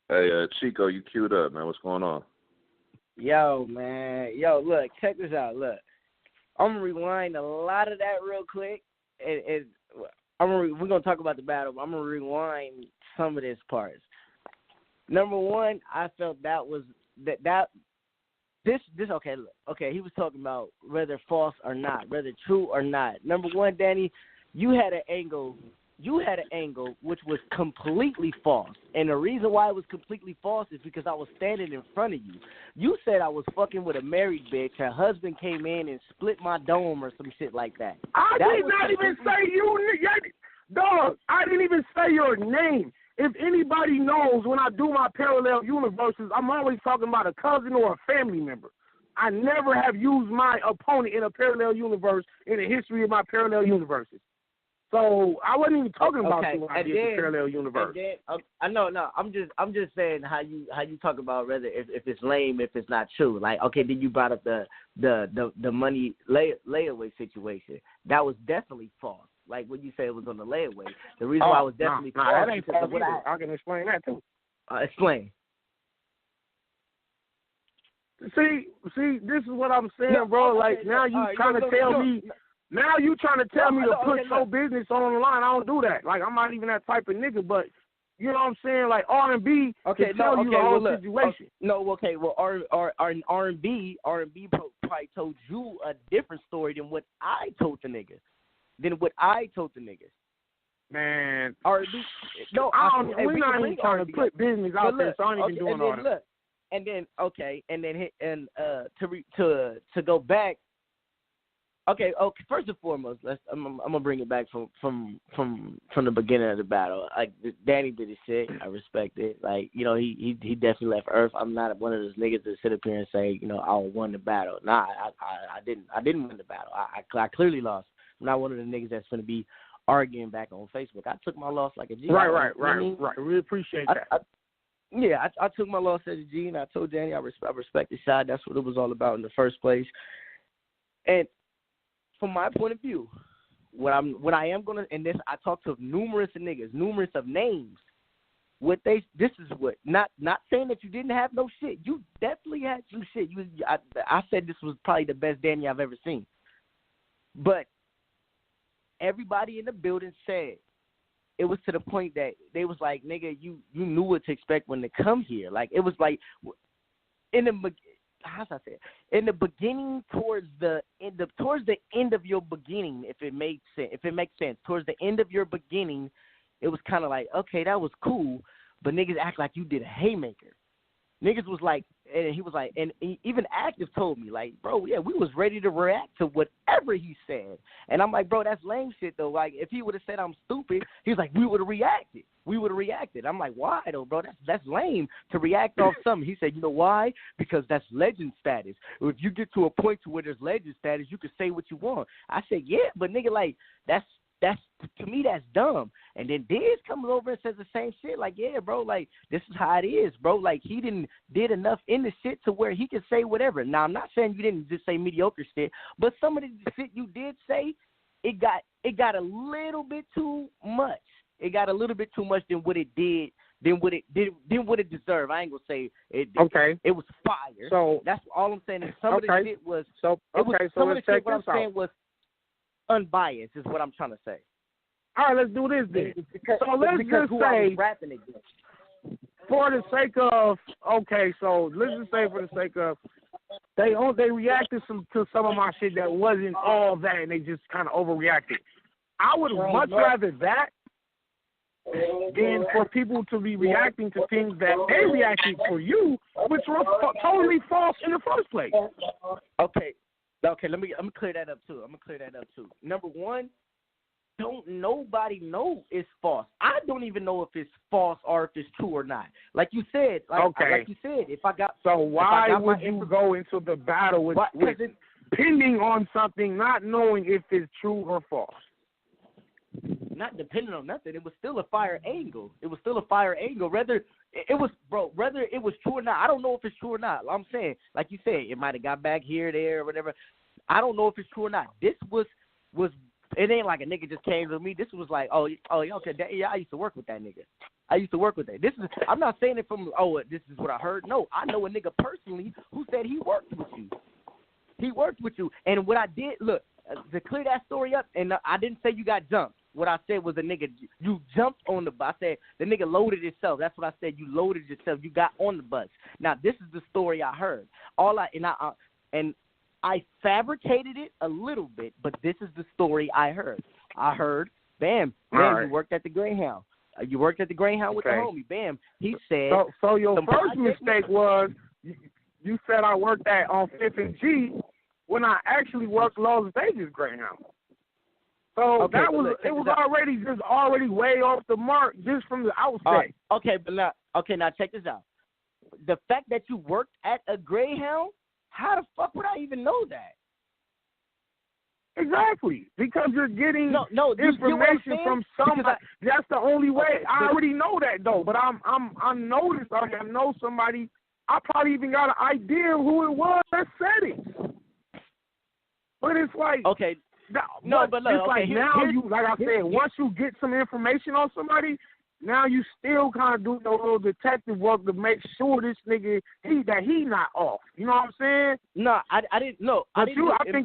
Hey, Chico, you queued up, man. What's going on? Yo, man. Yo, look, check this out. Look, I'm going to rewind a lot of that real quick. We're going to talk about the battle, but I'm going to rewind some of this parts. Number one, I felt that was this okay, look, okay, he was talking about whether false or not, whether true or not. Number one, Danny, you had an angle which was completely false. And the reason why it was completely false is because I was standing in front of you. You said I was fucking with a married bitch. Her husband came in and split my dome or some shit like that. I did not even say you, dog. I didn't even say your name. If anybody knows, when I do my parallel universes, I'm always talking about a cousin or a family member. I never have used my opponent in a parallel universe in the history of my parallel universes. So I wasn't even talking about you when I did the parallel universe. No. I'm just saying how you talk about whether if it's lame, if it's not true. Like, okay, then you brought up the money layaway situation. That was definitely false. Like when you say it was on the layaway. The reason why it was definitely false. That ain't false either. I can explain that too. Explain. See, this is what I'm saying, bro. Like now you trying to tell me. Now you trying to tell me to put your business on the line. I don't do that. Like, I'm not even that type of nigga, but you know what I'm saying? Like, R&B can tell you the whole situation. R&B probably told you a different story than what I told the niggas. Man. R&B. No, we're not even trying to put business out there, so I ain't even doing all that. Look, to go back. Okay. First and foremost, I'm gonna bring it back from the beginning of the battle. Like Danny did his shit, I respect it. Like he definitely left Earth. I'm not one of those niggas that sit up here and say I won the battle. Nah, I didn't win the battle. I clearly lost. I'm not one of the niggas that's gonna be arguing back on Facebook. I took my loss like a G. Right. Really appreciate that. I took my loss as a G, and I told Danny I respect the shot. That's what it was all about in the first place. And from my point of view, what I am gonna, and this I talked to numerous niggas, numerous of names. This is what not saying that you didn't have no shit. You definitely had some shit. I said this was probably the best Danny I've ever seen. But everybody in the building said it was to the point that they was like, nigga, you knew what to expect when they come here. Like it was like how's I say it? In the beginning, towards the end of your beginning, if it makes sense, towards the end of your beginning, it was kind of like, okay, that was cool, but niggas act like you did a haymaker. Niggas was like, and he was like, and even Active told me, like, bro, yeah, we was ready to react to whatever he said. And I'm like, bro, that's lame shit, though. Like, if he would have said I'm stupid, he was like, we would have reacted. I'm like, why, though, bro? That's lame to react off something. He said, you know why? Because that's legend status. If you get to a point to where there's legend status, you can say what you want. I said, yeah, but nigga, like, that's to me, that's dumb. And then Diz comes over and says the same shit. Like, yeah, bro, like, this is how it is, bro. Like, he did enough in the shit to where he can say whatever. Now, I'm not saying you didn't just say mediocre shit, but some of the shit you did say, it got a little bit too much. It got a little bit too much than what it did, than what it deserved. I ain't gonna say it. Okay. It was fire. So that's all I'm saying. And some of the shit was. So okay. So let's check this out. Was unbiased is what I'm trying to say. All right, let's do this then. So let's just say, for the sake of, okay, so let's just say for the sake of, they reacted to some of my shit that wasn't all that, and they just kind of overreacted. I would much rather that than for people to be reacting to things that they reacted for you, which were totally false in the first place. Okay, I'm gonna clear that up too. Number one, don't nobody know it's false. I don't even know if it's false or if it's true or not. Like you said, if I got why would you go into the battle with depending on something, not knowing if it's true or false? Not depending on nothing. It was still a fire angle. Whether it was true or not. I don't know if it's true or not. I'm saying, like you said, it might have got back here, there, or whatever. I don't know if it's true or not. This was It ain't like a nigga just came to me. This was like, oh, okay, yeah, I used to work with that nigga. I used to work with that. I'm not saying it from, this is what I heard. No, I know a nigga personally who said he worked with you. He worked with you. And what I did, look, to clear that story up, and I didn't say you got jumped. What I said was a nigga, you jumped on the bus. I said the nigga loaded himself. That's what I said. You loaded yourself. You got on the bus. Now, this is the story I heard. I fabricated it a little bit, but this is the story I heard. I heard, bam, right. You worked at the Greyhound. You worked at the Greyhound with the homie. Bam. He said. So your first mistake was you said I worked on 5th and G when I actually worked Las Vegas Greyhound. So okay, that was already way off the mark just from the outset. Now check this out. The fact that you worked at a Greyhound, how the fuck would I even know that? Exactly, because you're getting information from somebody. That's the only way. I already know that though, but I noticed. I know somebody. I probably even got an idea who it was that said it. But it's like but look, it's like now you, like I said, once you get some information on somebody, now you still kind of do a little detective work to make sure this nigga he not off. You know what I'm saying? No, I didn't know. I think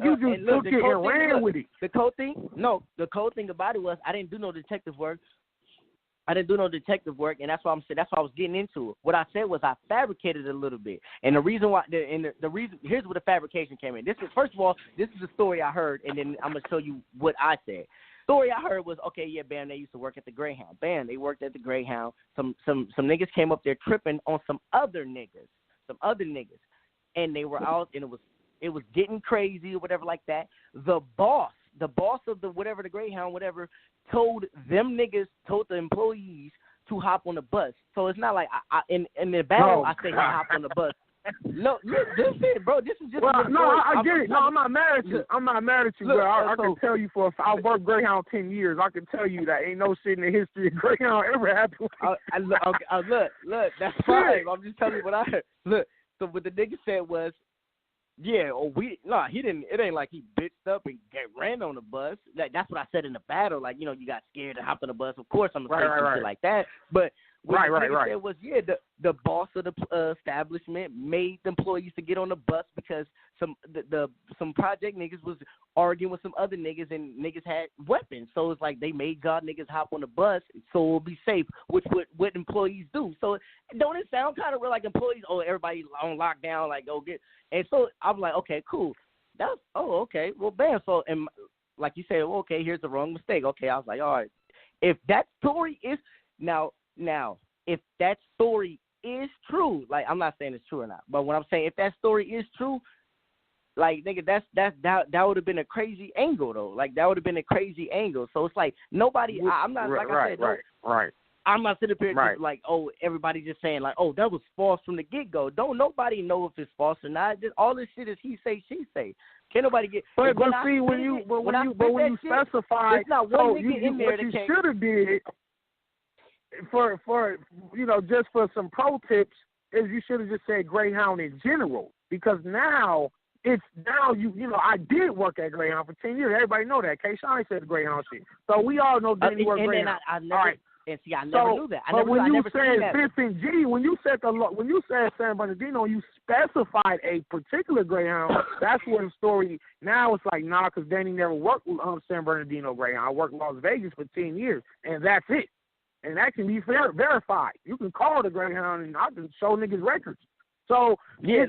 you just took it and ran with it. The cold thing about it was I didn't do no detective work. And that's why that's why I was getting into it. What I said was I fabricated a little bit, and the reason why, the reason here's where the fabrication came in. This is first of all, this is the story I heard, and then I'm gonna show you what I said. Story I heard was, okay, yeah, bam, they used to work at the Greyhound. Bam, they worked at the Greyhound. Some niggas came up there tripping on some other niggas, and they were out, and it was getting crazy or whatever like that. The boss of the Greyhound, told the employees to hop on the bus. So it's not like in the battle I say he hopped on the bus. No, listen, bro. This is just. Well, no, I get it. No, I'm not mad at you. I'm not mad at you, bro. I can tell you I worked Greyhound 10 years. I can tell you that ain't no shit in the history of Greyhound ever happened. Look, that's fine. I'm just telling you what I heard. Look, so what the nigga said was, he didn't. It ain't like he bitched up and ran on the bus. That's what I said in the battle. Like, you got scared and hopped on the bus. Of course, I'm gonna say some shit like that. But what the nigga said was, the boss of the establishment made the employees to get on the bus because some project niggas was arguing with some other niggas and niggas had weapons. So it's like they made God niggas hop on the bus so it'll be safe, which what employees do. So don't it sound kind of real like employees? Oh, everybody on lockdown, like go get. And so I'm like, okay, cool. Okay, well, bam. So and like you said, well, okay, here's the wrong mistake. Okay, I was like, all right, if that story is now, if that story is true, like I'm not saying it's true or not, but when I'm saying if that story is true, like nigga, that would have been a crazy angle though. Like that would have been a crazy angle. So it's like nobody. I'm not like I said. Right. I'm not sitting here just like, everybody just saying like, that was false from the get go. Don't nobody know if it's false or not. Just all this shit is he say, she say. Can't nobody get. But see, when you specify, it's not one nigga in there what you should have did for just for some pro tips is you should have just said Greyhound in general, because now I did work at Greyhound for 10 years. Everybody know that. K-Shine said the Greyhound shit. So we all know Danny worked Greyhound. And see, I never knew that. When you said 5th and G, when you said San Bernardino, you specified a particular Greyhound. That's where the story. Now it's like, nah, because Danny never worked with San Bernardino Greyhound. I worked Las Vegas for 10 years, and that's it. And that can be verified. You can call the Greyhound, and I can show niggas records. So the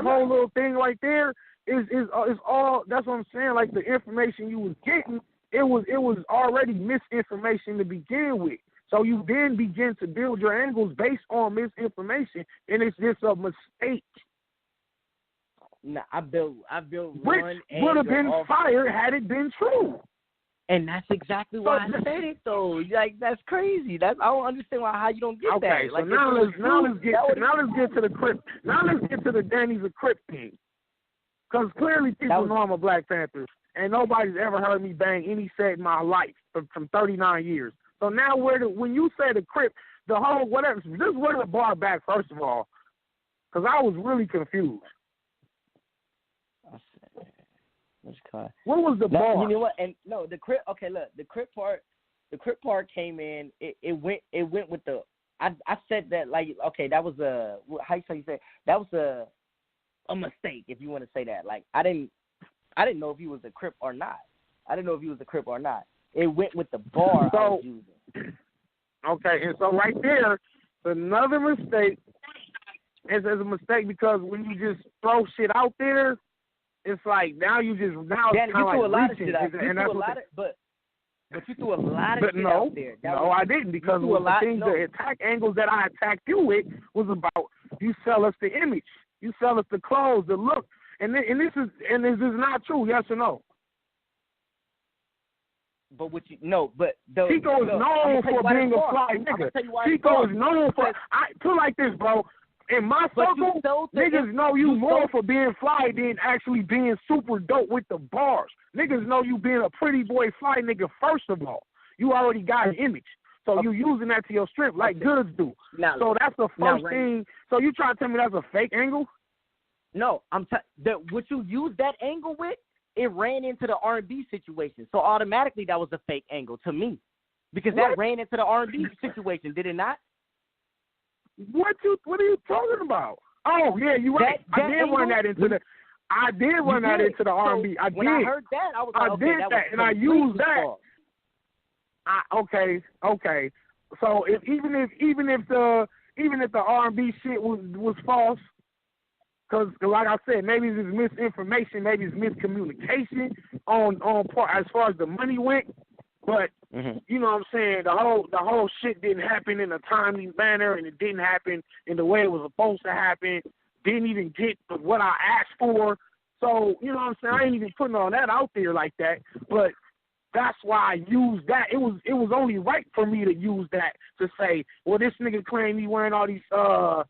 whole little thing right there is all. That's what I'm saying. Like the information you was getting. It was already misinformation to begin with. So you then begin to build your angles based on misinformation, and it's just a mistake. Nah, I built which would have been fired had it been true. And that's exactly why I said it though. Like that's crazy. I don't understand how you don't get that. Okay, so now let's get to the Crip. Now let's get to the Danny's a Crip thing. Because clearly people know I'm a Black Panther. And nobody's ever heard me bang any set in my life from 39 years. So now when you say the Crip, the whole whatever, just run the bar back first of all, because I was really confused. What was the bar? You know what? And no, the Crip. Okay, look, the Crip part came in. It went with the. I said that like okay, that was a how you say that was a mistake if you want to say that. Like I didn't know if he was a Crip or not. It went with the bar I was using. Okay, and so right there, another mistake. It's a mistake because when you just throw shit out there, it's like now it's kind of like reaching. But you threw a lot of shit out there. I didn't because the attack angles that I attacked you with was about you sell us the image, you sell us the clothes, the look, and this is not true. Yes or no? But Chico is known for being a fly nigga. Chico is known for put like this, bro. In my circle, niggas know you more for being fly than actually being super dope with the bars. Niggas know you being a pretty boy fly nigga first of all. You already got an image. So you using that to your strength like goods do. So that's the first thing. So you trying to tell me that's a fake angle? No, what you use that angle with, it ran into the R&B situation. So automatically that was a fake angle to me. Because that ran into the R&B situation, did it not? What are you talking about? Oh yeah, you're right. I did run that into the R&B. When I heard that, I was like, okay, did that, and I used that. Okay. So even if the R&B shit was false, because like I said, maybe it's misinformation, maybe it's miscommunication on part as far as the money went. But you know what I'm saying, the whole shit didn't happen in a timely manner, and it didn't happen in the way it was supposed to happen. Didn't even get what I asked for. So you know what I'm saying, I ain't even putting all that out there like that. But that's why I used that. It was only right for me to use that to say, well, this nigga claimed he wearing all these I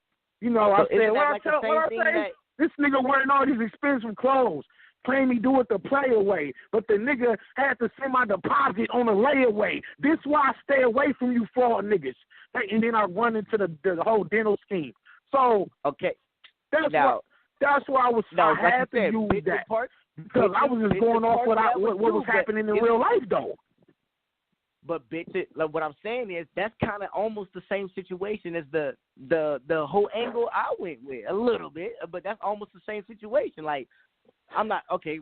said, this nigga wearing all these expensive clothes. Claim me do it the play away, but the nigga had to send my deposit on a layaway. This why I stay away from you fraud niggas. And then I run into the whole dental scheme. So that's why I had to use that because I was just going off what was happening in real life though. But like what I'm saying is that's kind of almost the same situation as the whole angle I went with a little bit, but that's almost the same situation. Like. I'm not okay.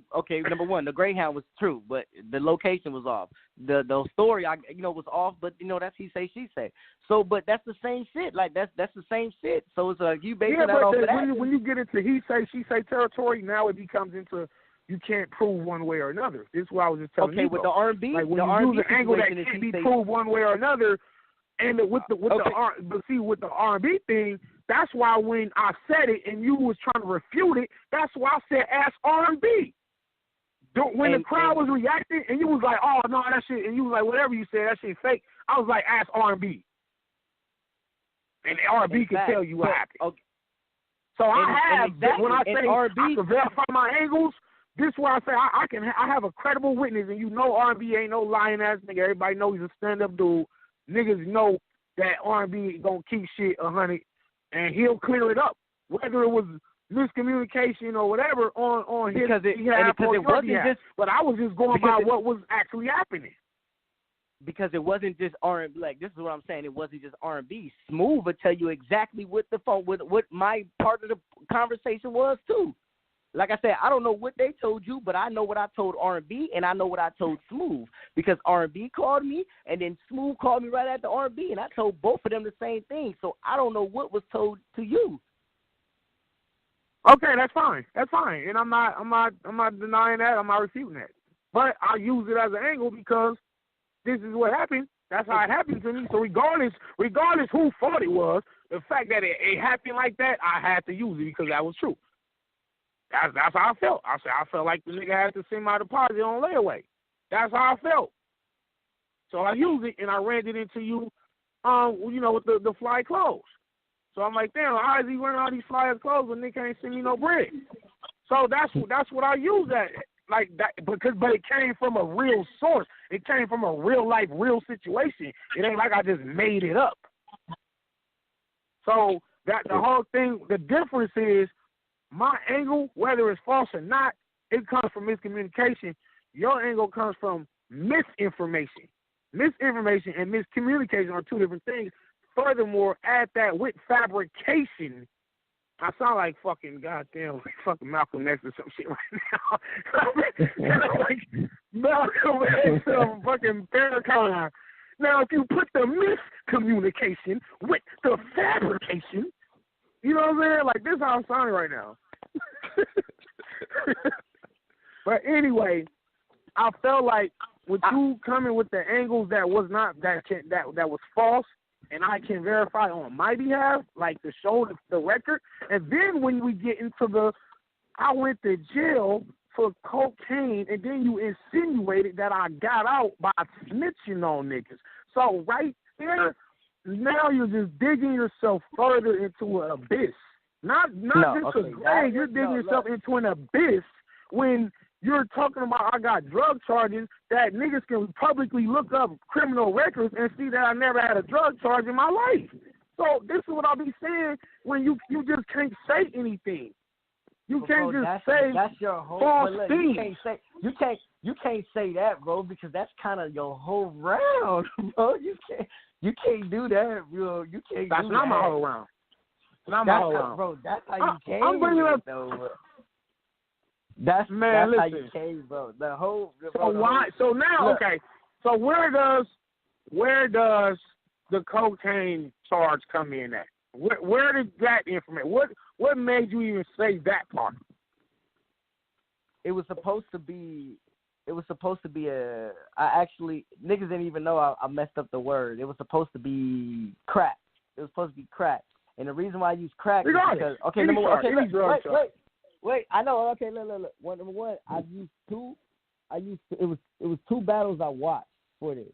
Number one, the Greyhound was true, but the location was off. The story, was off, but that's he say she say. So, but that's the same shit. Like that's the same shit. So it's like you basing that off of that. When you get into he say she say territory, now it becomes into you can't prove one way or another. This is what I was just telling you. Okay, with the R&B, like when the you R&B use an angle that can't be proved one way or another, and with the R&B thing. That's why when I said it and you was trying to refute it, that's why I said ask R&B. When the crowd was reacting and you was like, oh, no, that shit, and you was like, whatever you said, that shit fake, I was like, ask R&B. And R&B can tell you what happened. Okay. So when I say R&B, I can verify my angles, this is why I say I have a credible witness, and you know R&B ain't no lying ass nigga. Everybody knows he's a stand-up dude. Niggas know that R&B gonna keep shit 100. And he'll clear it up, whether it was miscommunication or whatever on his behalf or your behalf. But I was just going by what was actually happening. Because it wasn't just R&B. Like this is what I'm saying. It wasn't just R&B. Smooth would tell you exactly what my part of the conversation was too. Like I said, I don't know what they told you, but I know what I told R&B, and I know what I told Smooth. Because R&B called me, and then Smooth called me right after R&B, and I told both of them the same thing. So I don't know what was told to you. Okay, that's fine. And I'm not denying that. I'm not refuting that. But I use it as an angle because this is what happened. That's how it happened to me. So regardless who fault it was, the fact that it happened like that, I had to use it because that was true. That's how I felt. I felt like the nigga had to send my deposit on layaway. That's how I felt. So I used it and I ran it into you, with the fly clothes. So I'm like, damn, how is he wearing all these fly clothes when nigga ain't send me no bread? So that's what I use that like that but it came from a real source. It came from a real life, real situation. It ain't like I just made it up. So that the whole thing, the difference is my angle, whether it's false or not, it comes from miscommunication. Your angle comes from misinformation. Misinformation and miscommunication are two different things. Furthermore, add that with fabrication. I sound like fucking goddamn fucking Malcolm X or some shit right now. Like Malcolm X or fucking Farrakhan. Now, if you put the miscommunication with the fabrication, you know what I'm saying? Like, this is how I'm sounding right now. But anyway, I felt like with you coming with the angles that was not that was false, and I can verify on my behalf, like to show the record, and then when we get into I went to jail for cocaine, and then you insinuated that I got out by snitching on niggas. So right there, now you're just digging yourself further into an abyss. Not just a grave, you're digging yourself into an abyss when you're talking about I got drug charges that niggas can publicly look up criminal records and see that I never had a drug charge in my life. So this is what I'll be saying when you just can't say anything. You can't just say that's your whole false things. You can't say that, bro, because that's kind of your whole round, bro. You can't do that, bro. You can't. That's do not that. my whole round. Not my whole round, bro. That's how you came. I'm bringing up. Though. That's Man, how you came, bro. The whole. So now, look. Okay. So where does the cocaine charge come in at? Where did that information? What made you even say that part? It was supposed to be. I actually niggas didn't even know I messed up the word. It was supposed to be crack. It was supposed to be crack. And the reason why I use crack is because wait. I know. Okay, look. Number one, I've used two. It was two battles I watched for this.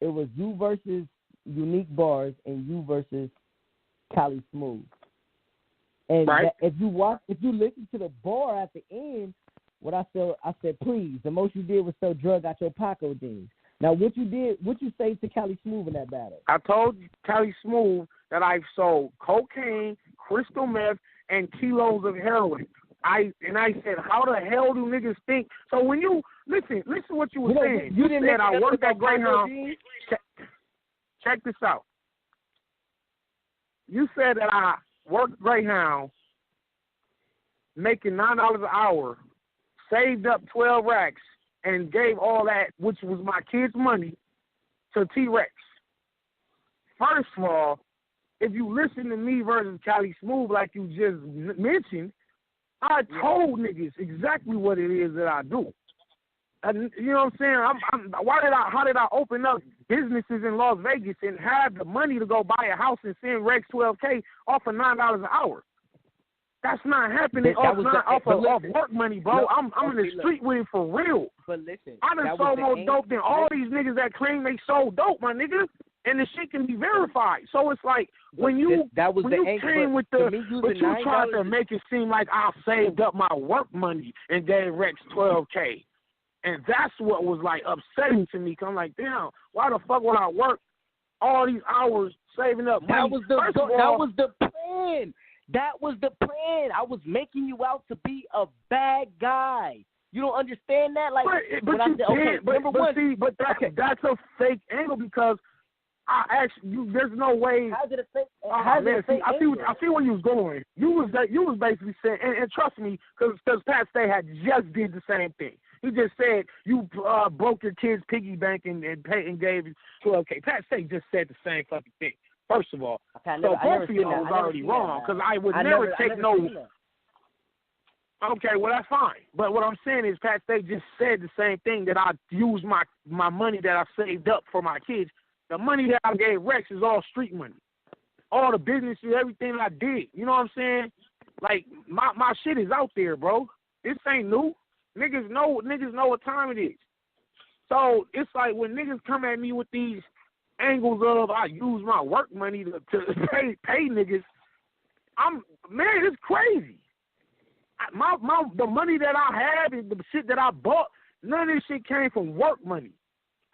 It was you versus Unique Bars and you versus Cali Smooth. And if you listen to the bar at the end, what I said, please, the most you did was sell drug out your Paco jeans. Now, what you say to Cali Smooth in that battle? I told Cali Smooth that I sold cocaine, crystal meth, and kilos of heroin. I said, how the hell do niggas think? So when you listen what you were saying. You said I worked at Greyhound. Check this out. You said that I worked Greyhound, making $9 an hour, saved up 12 racks, and gave all that, which was my kids' money, to T-Rex. First of all, if you listen to me versus Cali Smooth like you just mentioned, I told niggas exactly what it is that I do. And you know what I'm saying? How did I open up businesses in Las Vegas and have the money to go buy a house and send Rex $12K off of $9 an hour? That's not happening off work money, bro. I'm in the street with it for real. But listen, I done sold more dope than all these niggas that claim they sold dope, my nigga. And the shit can be verified. So it's like when you came with but you tried to make it seem like I saved up my work money and gave Rex $12K. And that's what was like upsetting to me. Cause I'm like, damn, why the fuck would I work all these hours saving up money? That was the plan. That was the plan. I was making you out to be a bad guy. You don't understand that? Like, that's a fake angle because I actually, there's no way. How's it a fake? I see where you was going. You was basically saying, and trust me, because Pat Stay had just did the same thing. He just said you broke your kid's piggy bank and gave $12K. Pat Stay just said the same fucking thing. First of all, both of you was already wrong because I would never take no. Okay, well that's fine. But what I'm saying is Pat Stay just said the same thing, that I used my money that I saved up for my kids. The money that I gave Rex is all street money. All the businesses, everything I did. You know what I'm saying? Like, my shit is out there, bro. This ain't new. Niggas know what time it is. So it's like when niggas come at me with these angles of I use my work money to pay niggas, it's crazy. The money that I have and the shit that I bought, none of this shit came from work money.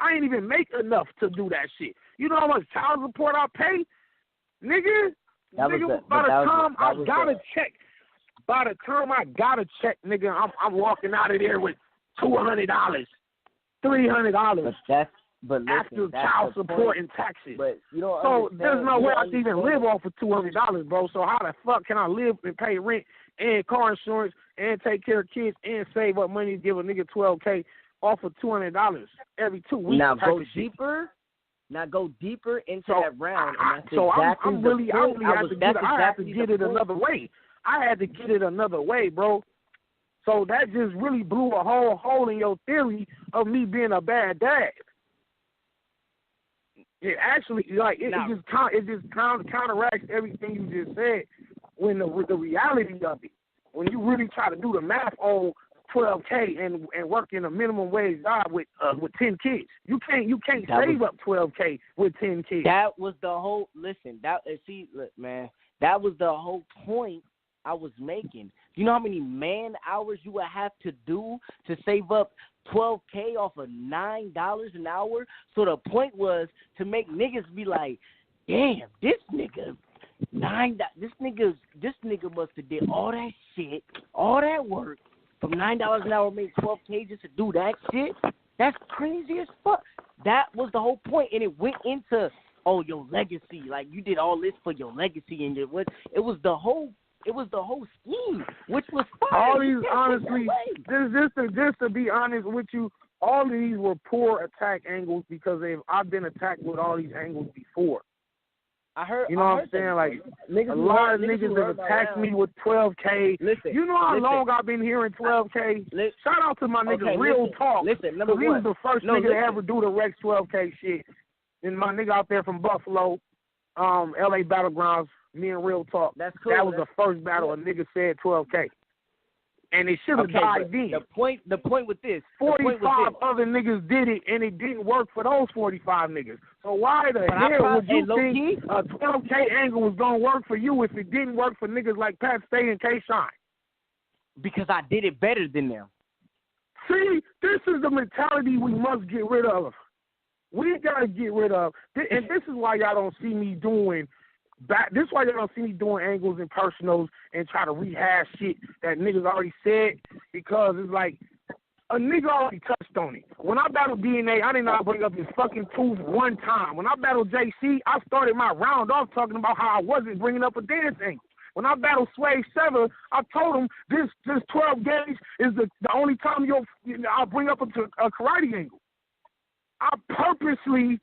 I ain't even make enough to do that shit. You know how much child support I pay? Nigga, by the time I gotta check. by the time I got a check, nigga, I'm walking out of there with $200, $300. But listen, after child support and taxes. But you don't so understand. There's no way I can even live off of $200, bro. So how the fuck can I live and pay rent and car insurance and take care of kids and save up money to give a nigga $12K off of $200 every 2 weeks? Now go deeper. Now go deeper into that round. And that's I'm really have to get it another way. I had to get it another way, bro. So that just really blew a whole hole in your theory of me being a bad dad. It actually, like, it just counteracts everything you just said. When the reality of it, when you really try to do the math on $12K and work in a minimum wage job with 10 kids, you can't save up $12K with 10 kids. That was the whole. Listen, look, man, that was the whole point I was making. You know how many man hours you would have to do to save up $12K off of $9 an hour? So the point was to make niggas be like, damn, this nigga this nigga must have did all that shit, all that work from $9 an hour, make $12K just to do that shit. That's crazy as fuck. That was the whole point, and it went into your legacy. Like, you did all this for your legacy, and it was the whole scheme, which was fine. All these, honestly, just to be honest with you, all of these were poor attack angles because I've been attacked with all these angles before. I heard. You know what I'm saying? Like, a lot of niggas have attacked me with $12K. Listen, you know how long I've been hearing $12K? Shout out to my nigga Real Talk. Listen, number one. He was the first nigga to ever do the Rex $12K shit. And my nigga out there from Buffalo, LA Battlegrounds, me and Real Talk. That's cool. That was the first battle a nigga said $12K. And it should have died then. The point with this. 45 other niggas did it, and it didn't work for those 45 niggas. So why the hell would you think a $12K angle was going to work for you if it didn't work for niggas like Pat Stay and K-Shine? Because I did it better than them. See, this is the mentality we must get rid of. We got to get rid of. And this is why y'all don't see me doing this is why y'all don't see me doing angles and personals and try to rehash shit that niggas already said, because it's like a nigga already touched on it. When I battled DNA, I did not bring up his fucking tooth one time. When I battled JC, I started my round off talking about how I wasn't bringing up a dance angle. When I battled Sway Sever, I told him this 12 gauge is the only time I'll bring up a karate angle. I purposely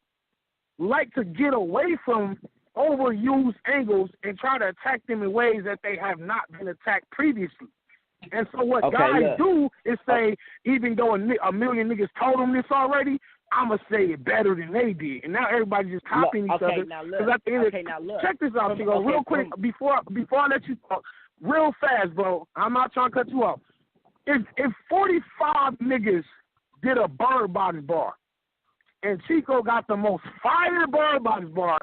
like to get away from overused angles and try to attack them in ways that they have not been attacked previously. And so what guys do is say, even though a million niggas told them this already, I'm going to say it better than they did. And now everybody's just copying each other. Check this out, Chico, real quick, before I let you talk, real fast, bro. I'm not trying to cut you off. If 45 niggas did a bird box bar, and Chico got the most fire bird box bar,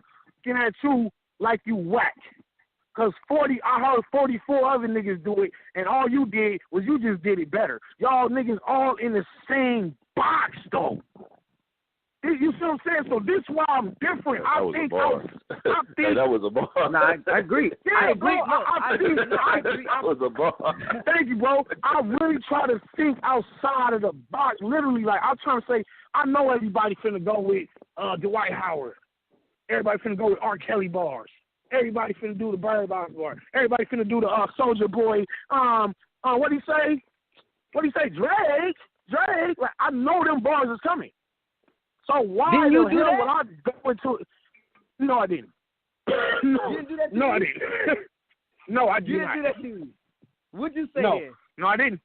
looking at you like you whack. Because I heard 44 other niggas do it, and all you did was you just did it better. Y'all niggas all in the same box, though. You see what I'm saying? So this is why I'm different. That was a bar. No, I agree. Yeah, I agree. That was a bar. Thank you, bro. I really try to think outside of the box. Literally, like, I'm trying to say, I know everybody finna go with Dwight Howard. Everybody finna go with R. Kelly bars. Everybody finna do the Bird Box bar. Everybody finna do the Soulja Boy. What do you say? Drake. Like, I know them bars is coming. So why didn't you the do hell that? would I go into it? No, I didn't. No, you didn't do that to no, you? I didn't. No, I did You not. didn't do that to you. What'd you say? No, I didn't.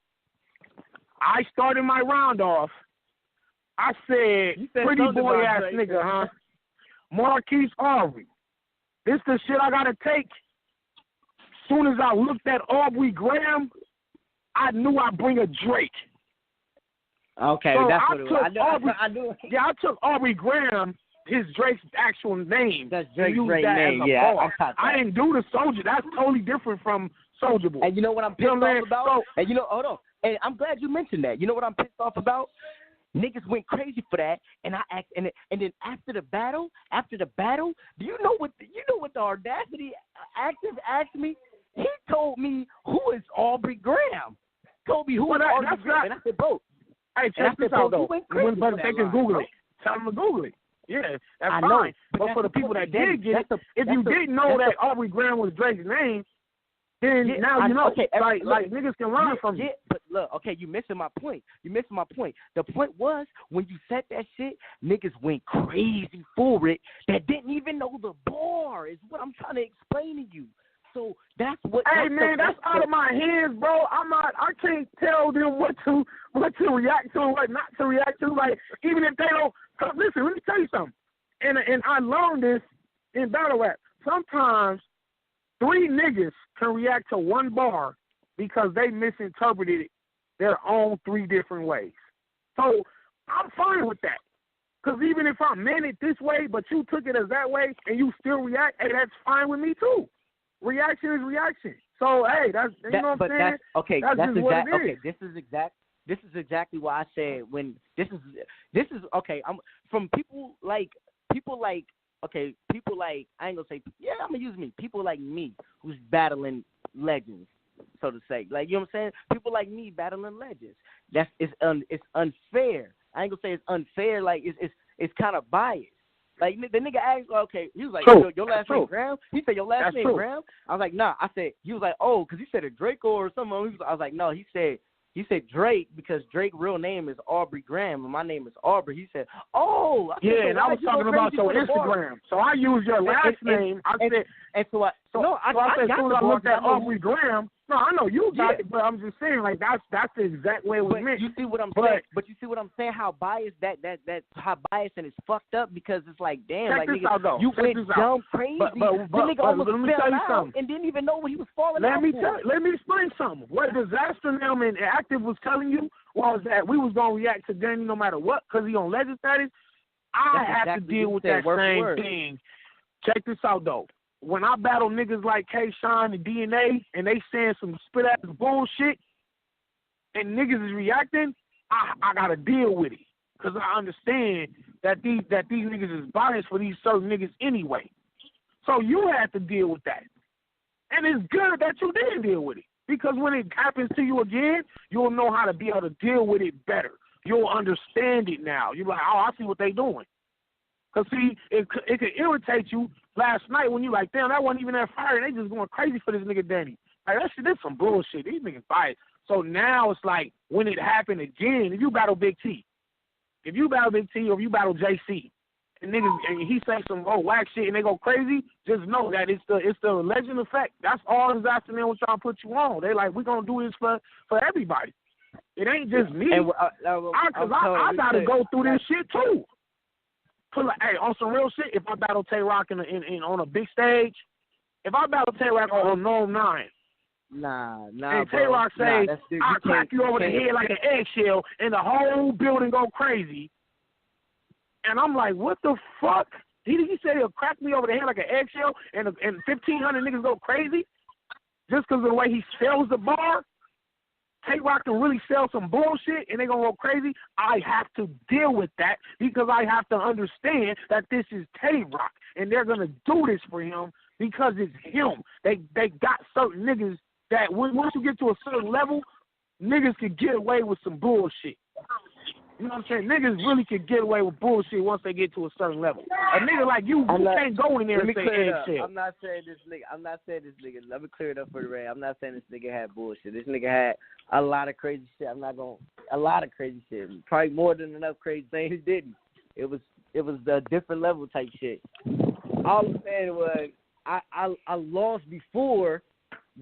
I started my round off. I said pretty boy ass nigga, huh? Marquise Aubrey. This the shit I gotta take. Soon as I looked at Aubrey Graham, I knew I'd bring a Drake. Okay, so that's what it was. I knew. Yeah, I took Aubrey Graham, his Drake's actual name. That's Drake's name, yeah. I didn't do the Soulja. That's totally different from Soulja Boy. And you know what I'm pissed off about? And hold on. And I'm glad you mentioned that. You know what I'm pissed off about? Niggas went crazy for that, and I asked, and then after the battle, do you know what the audacity active asked me? He told me who is Aubrey Graham. Told me who is Aubrey Graham, and I said, bro. Hey, check this out though. But they can Google it. Tell them to Google it. Yeah, that's fine. But for the people that did get it, if you didn't know that Aubrey Graham was Drake's name, then now you know. Okay, like niggas can learn from you. But look, okay, you missing my point. The point was when you said that shit, niggas went crazy for it that didn't even know the bar. Is what I'm trying to explain to you. So that's what. Hey man, that's out of my hands, bro. I can't tell them what to react to and what not to react to. Like even if they don't. Cause listen, let me tell you something. And I learned this in battle rap. Sometimes 3 niggas can react to one bar because they misinterpreted it their own 3 different ways. So I'm fine with that. Because even if I meant it this way, but you took it as that way and you still react, hey, that's fine with me too. Reaction is reaction. So hey, that's you know what I'm saying. Okay, that's just what it is. Okay, this is exactly why I said when this is okay. I'm from people like I ain't gonna say I'm gonna use me. People like me who's battling legends, so to say. Like you know what I'm saying? People like me battling legends. It's unfair. I ain't gonna say it's unfair. Like it's kind of biased. Like the nigga asked, okay, he was like, your last name Graham? He said your last name Graham? I was like, nah. I said he was like, oh, because he said a Draco or something. I was like, no. He said Drake because Drake's real name is Aubrey Graham and my name is Aubrey. He said, oh, and I was talking about your Instagram. So I used your last name. I said, as soon as I looked at Aubrey Graham. No, I know you got it, but I'm just saying, like that's the exact way it was meant. You see what I'm saying? But you see what I'm saying? How biased that how biased and it's fucked up because it's like, damn, like nigga, you went dumb crazy. But the nigga almost fell out and didn't even know when he was falling out. Let me explain something. What Disaster Nam and Active was telling you was that we was gonna react to Danny no matter what because he on legend status. I have to deal with that same thing. Check this out though. When I battle niggas like K-Shine and DNA and they saying some spit-ass bullshit and niggas is reacting, I got to deal with it because I understand that these niggas is biased for these certain niggas anyway. So you have to deal with that. And it's good that you didn't deal with it because when it happens to you again, you'll know how to be able to deal with it better. You'll understand it now. You're like, oh, I see what they doing. Because, see, it could irritate you last night when you like, damn, that wasn't even that fire. And they just going crazy for this nigga Danny. Like, that shit is some bullshit. These niggas biased. So now it's like when it happened again, if you battle Big T, or if you battle JC, and niggas and he say some whack shit and they go crazy, just know that it's the legend effect. That's all this afternoon was trying to put you on. They like, we're going to do this for everybody. It ain't just me. I got to go through this shit too. Hey, on some real shit, if I battle Tay-Rock in on a big stage, if I battle Tay-Rock on No 9, and Tay-Rock say, I'll crack you over the head like an eggshell, and the whole building go crazy, and I'm like, what the fuck? He said he'll crack me over the head like an eggshell, and 1,500 niggas go crazy just because of the way he sells the bar? Tay-Rock can really sell some bullshit and they gonna go crazy. I have to deal with that because I have to understand that this is Tay-Rock and they're gonna do this for him because it's him. They got certain niggas that once you get to a certain level, niggas can get away with some bullshit. You know what I'm saying? Niggas really can get away with bullshit once they get to a certain level. A nigga like you can't go in there and say eggshell. I'm not saying this nigga. Let me clear it up for the Ray. I'm not saying this nigga had bullshit. This nigga had a lot of crazy shit. A lot of crazy shit. Probably more than enough crazy things he didn't. It was a different level type shit. All I'm saying was I lost before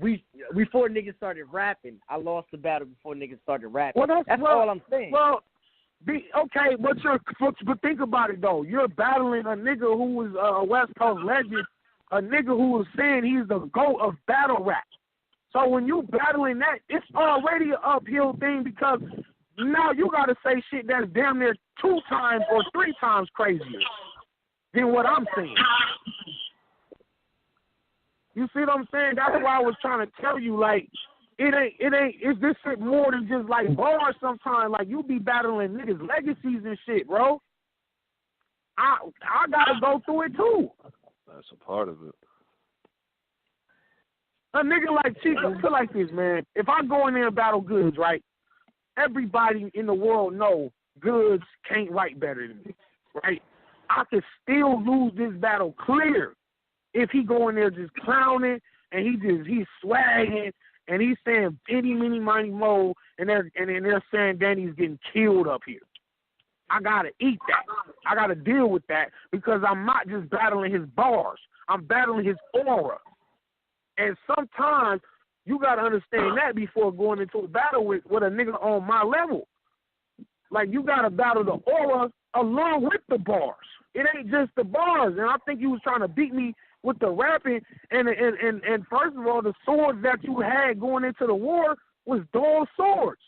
niggas started rapping. I lost the battle before niggas started rapping. That's all I'm saying. Well, but think about it though. You're battling a nigga who was a West Coast legend, a nigga who was saying he's the GOAT of battle rap. So when you battling that, it's already an uphill thing because now you got to say shit that's damn near 2 times or 3 times crazier than what I'm saying. You see what I'm saying? That's why I was trying to tell you, like, it's this shit more than just like bars sometimes. Like, you be battling niggas' legacies and shit, bro. I gotta go through it too. That's a part of it. A nigga like Chico, feel like this, man. If I go in there and battle Goods, right, everybody in the world know Goods can't write better than me, right? I could still lose this battle clear if he go in there just clowning and he's swagging and he's saying any, mini, mighty, mo, and they're saying Danny's getting killed up here. I gotta eat that. I gotta deal with that because I'm not just battling his bars. I'm battling his aura. And sometimes you got to understand that before going into a battle with a nigga on my level. Like, you got to battle the aura along with the bars. It ain't just the bars. And I think you was trying to beat me with the rapping. And first of all, the swords that you had going into the war was dull swords.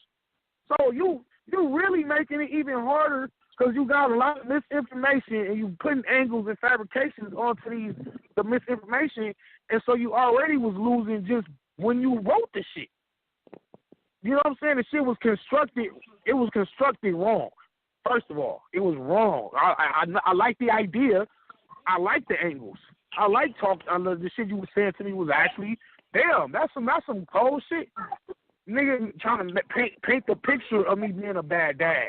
So you really making it even harder because you got a lot of misinformation and you putting angles and fabrications onto the misinformation. And so you already was losing just when you wrote the shit. You know what I'm saying? The shit was constructed. It was constructed wrong. First of all, it was wrong. I like the idea. I like the angles. I like the shit you were saying to me was actually, damn, that's some cold shit. Nigga trying to paint the picture of me being a bad dad.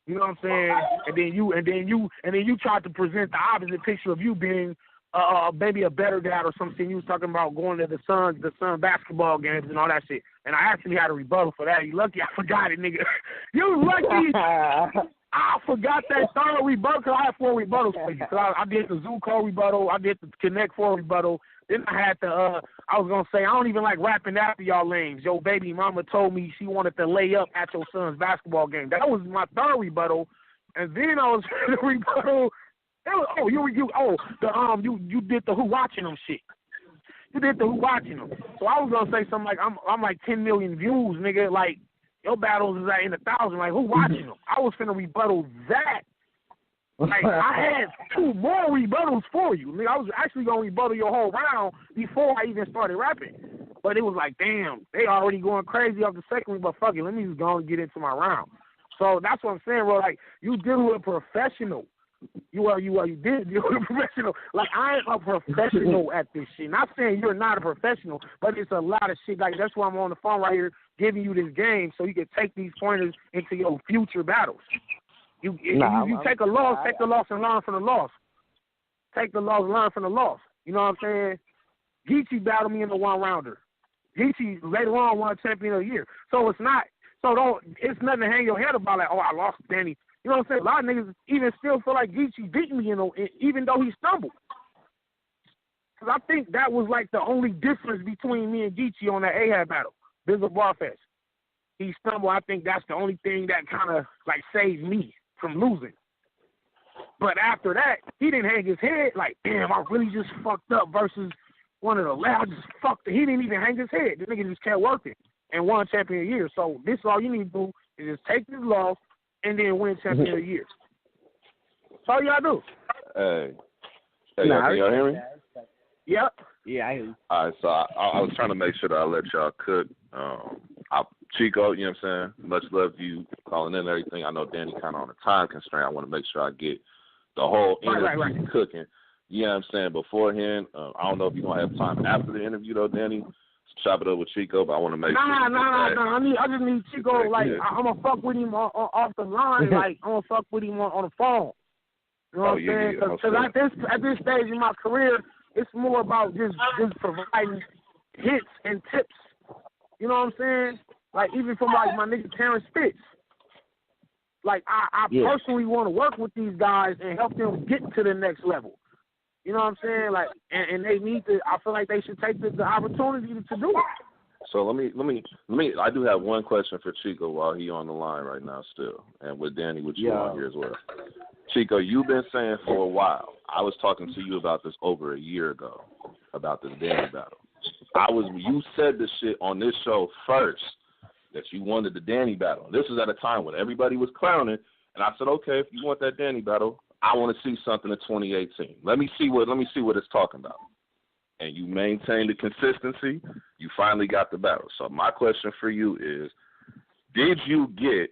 You know what I'm saying? And then you tried to present the opposite picture of you being maybe a better dad or something. You was talking about going to the Sun basketball games and all that shit. And I actually had a rebuttal for that. You lucky I forgot it, nigga. You lucky I forgot that third rebuttal because I had 4 rebuttals for you. Cause I did the Zuko rebuttal. I did the Connect 4 rebuttal. Then I had I was going to say, I don't even like rapping after y'all lanes. Yo, baby mama told me she wanted to lay up at your son's basketball game. That was my third rebuttal. And then I was the rebuttal. You did the who watching them shit. You did the who watching them. So I was gonna say something like I'm like 10 million views, nigga. Like your battles is like in 1,000. Like who watching them? I was finna rebuttal that. Like I had 2 more rebuttals for you. Nigga, I was actually gonna rebuttal your whole round before I even started rapping. But it was like, damn, they already going crazy off the second one. But fuck it, let me just go and get into my round. So that's what I'm saying, bro. Like you dealing with a professional. You did. You're a professional. Like, I am a professional at this shit. Not saying you're not a professional, but it's a lot of shit. Like, that's why I'm on the phone right here giving you this game so you can take these pointers into your future battles. You take a loss and learn from the loss. Take the loss and learn from the loss. You know what I'm saying? Geechee battled me in the one-rounder. Geechee later on won champion of the year. So it's nothing to hang your head about like, oh, I lost Danny. You know what I'm saying? A lot of niggas even still feel like Geechee beat me, even though he stumbled. Because I think that was like the only difference between me and Geechee on that Ahat battle, Bizzle Barfest. He stumbled. I think that's the only thing that kind of like saved me from losing. But after that, he didn't hang his head like, damn, I really just fucked up versus one of the I just fucked it. He didn't even hang his head. The nigga just kept working and won champion of the year. So this is all you need to do is just take this loss and then win champion of the year. That's all y'all do. Hey, can y'all hear me? Yep. Yeah, I hear you. All right, so I was trying to make sure that I let y'all cook. Chico, you know what I'm saying? Much love to you calling in and everything. I know Danny kind of on a time constraint. I want to make sure I get the whole interview cooking. You know what I'm saying? Beforehand, I don't know if you're going to have time after the interview, though, Danny. Chop it up with Chico, but I want to make sure. I just need Chico, like, I'm going to fuck with him off the line. Like, I'm going to fuck with him on the phone. You know what I'm saying? Because at this stage in my career, it's more about just providing hits and tips. You know what I'm saying? Like, even from, like, my nigga Terrence Spitz. Like, I personally want to work with these guys and help them get to the next level. You know what I'm saying? Like, and they need to. I feel like they should take the opportunity to do it. So let me. I do have one question for Chico while he on the line right now still, and with Danny, with you on here as well. Chico, you've been saying for a while. I was talking to you about this over a year ago about this Danny battle. You said this shit on this show first that you wanted the Danny battle. This was at a time when everybody was clowning, and I said, okay, if you want that Danny battle, I want to see something in 2018. Let me see what it's talking about. And you maintained the consistency. You finally got the battle. So my question for you is, did you get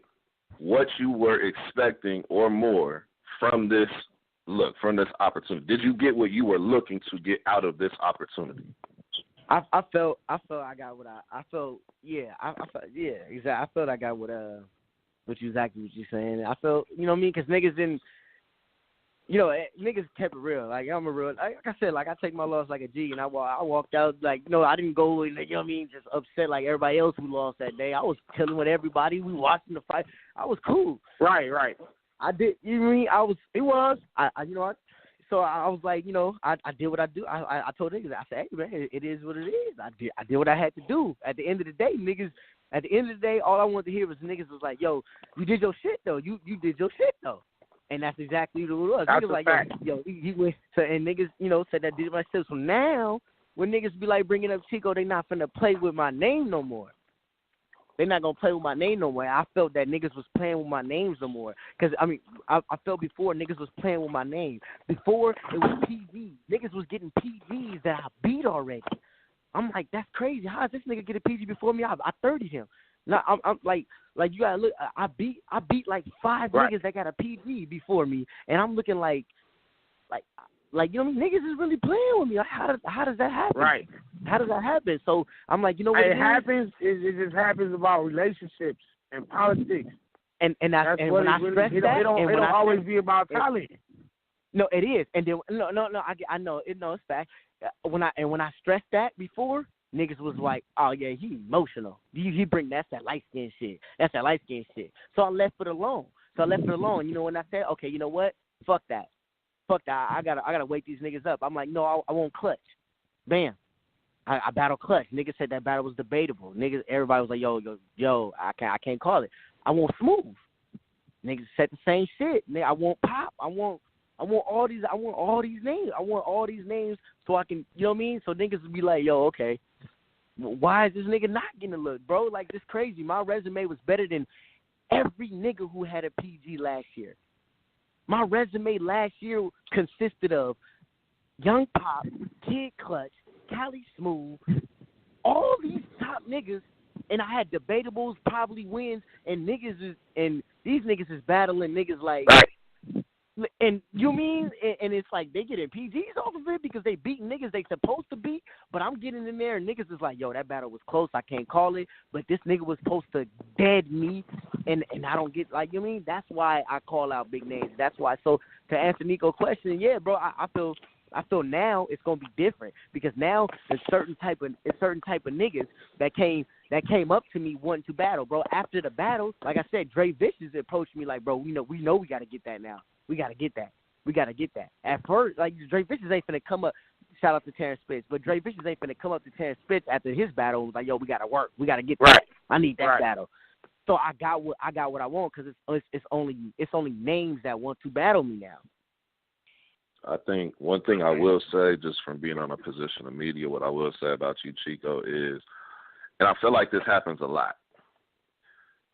what you were expecting or more from this opportunity? Did you get what you were looking to get out of this opportunity? I felt I got what I felt. Yeah, I felt, yeah, exactly. I felt I got what exactly what you're saying. I felt, you know what I mean? Because niggas didn't, you know, niggas kept it real. Like, I'm a real, like I said, like, I take my loss like a G, and I walked out, like, no, I didn't go, you know what I mean, just upset like everybody else who lost that day. I was chilling with everybody. We watching the fight. I was cool. Right. I did, you know what I mean? I you know what? So I was like, you know, I did what I do. I told niggas, I said, hey, man, it is what it is. I did what I had to do. At the end of the day, niggas, all I wanted to hear was niggas was like, yo, you did your shit, though. You did your shit, though. And that's exactly what it was. That's niggas a like, fact. yo, he went. So, and niggas, you know, said that did myself. So now, when niggas be like bringing up Chico, they not finna play with my name no more. They not gonna play with my name no more. I felt that niggas was playing with my names no more. Cause I mean, I felt before niggas was playing with my name. Before it was PG. Niggas was getting PGs that I beat already. I'm like, that's crazy. How does this nigga get a PG before me? I 30'd him. Now I'm like you gotta look. I beat like 5 niggas that got a PG before me, and I'm looking like you know what I mean? Niggas is really playing with me. Like, how does that happen? Right. How does that happen? So I'm like, you know what? It just happens about relationships and politics. And when I stress that, it don't always be about talent. No, it is. And then no, I know it. No, it's fact. When I stressed that before, niggas was like, oh yeah, he emotional. He bring that light skin shit. That's that light skin shit. So I left it alone. You know, when I said, okay, you know what? Fuck that. I gotta wake these niggas up. I'm like, no, I won't clutch. Bam. I battle clutch. Niggas said that battle was debatable. Niggas, everybody was like, yo, I can't call it. I want smooth. Niggas said the same shit. Nigga, I want pop. I want all these names. I want all these names so I can, you know what I mean? So niggas would be like, yo, okay, why is this nigga not getting a look, bro? Like, this crazy. My resume was better than every nigga who had a PG last year. My resume last year consisted of Young Pop, Kid Clutch, Cali Smooth, all these top niggas, and I had debatables, probably wins, and these niggas is battling niggas like, and you mean, and it's like they getting PGs off of it because they beat niggas they supposed to beat, but I'm getting in there and niggas is like, yo, that battle was close, I can't call it, but this nigga was supposed to dead me, and I don't get, like, you know what I mean? That's why I call out big names. That's why. So to answer Nico's question, yeah, bro, I feel now it's gonna be different because now there's certain type of niggas that came up to me wanting to battle, bro. After the battle, like I said, Dre Vicious approached me like, bro, we know we gotta get that now. We gotta get that. At first, like, Dre Vicious ain't finna come up. Shout out to Terrence Spitz, but Dre Vicious ain't finna come up to Terrence Spitz after his battle. Was like, yo, we gotta work. We gotta get that. I need that battle. So I got what I want because it's only names that want to battle me now. I think one thing I will say, just from being on a position of media, what I will say about you, Chico, is, and I feel like this happens a lot,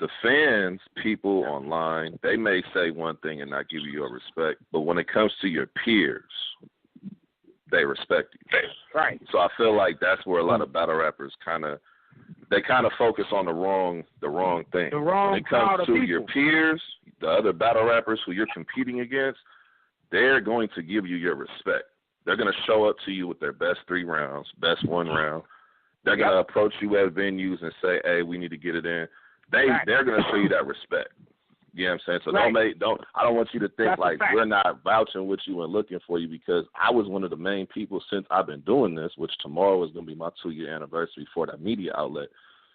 the fans, people online, they may say one thing and not give you your respect, but when it comes to your peers, they respect you. Right. So I feel like that's where a lot of battle rappers kind of focus on the wrong thing. When it comes to your peers, the other battle rappers who you're competing against, they're going to give you your respect. They're going to show up to you with their best 3 rounds, best 1 round. They're going to approach you at venues and say, hey, we need to get it in. They're going to show you that respect. You know what I'm saying? So I don't want you to think like we're not vouching with you and looking for you, because I was one of the main people since I've been doing this, which tomorrow is going to be my 2-year anniversary for that media outlet.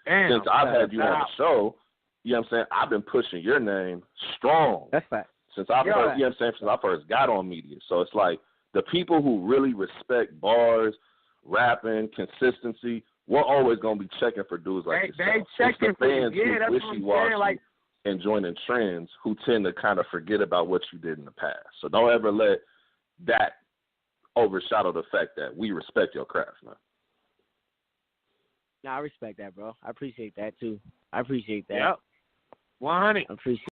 Since I've had you on the show, you know what I'm saying, I've been pushing your name strong. That's fact. Since I first, you know what I'm saying, since I first got on media. So it's like the people who really respect bars, rapping, consistency, we're always going to be checking for dudes like yourself. They checking for you. Yeah, that's what I'm saying. Like, and joining trends who tend to kind of forget about what you did in the past. So don't ever let that overshadow the fact that we respect your craft, man. No, I respect that, bro. I appreciate that, too. I appreciate that. Yep. 100. I appreciate